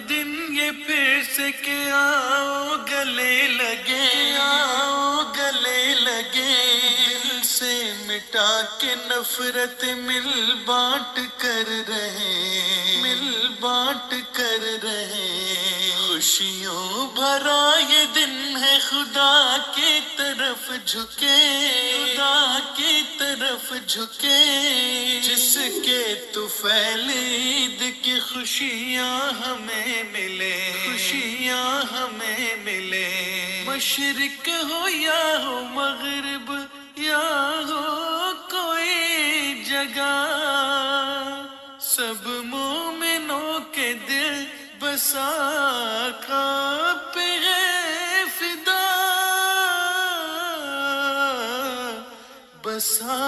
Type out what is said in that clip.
دن یہ پھر سے کہ آؤ گلے لگے، آؤ گلے لگے، دل سے مٹا کے نفرت مل بانٹ کر رہے، مل بانٹ کر رہے۔ خوشیوں بھرا یہ دن ہے، خدا کی طرف جھکے، خدا کی طرف جھکے، جس کے طفیل عید کی خوشیاں ہمیں ملے، خوشیاں ہمیں ملے۔ مشرق ہو یا ہو مغرب یا ہو کوئی جگہ، سب مومنوں کے دل بسا پہ ہے فدا، بسا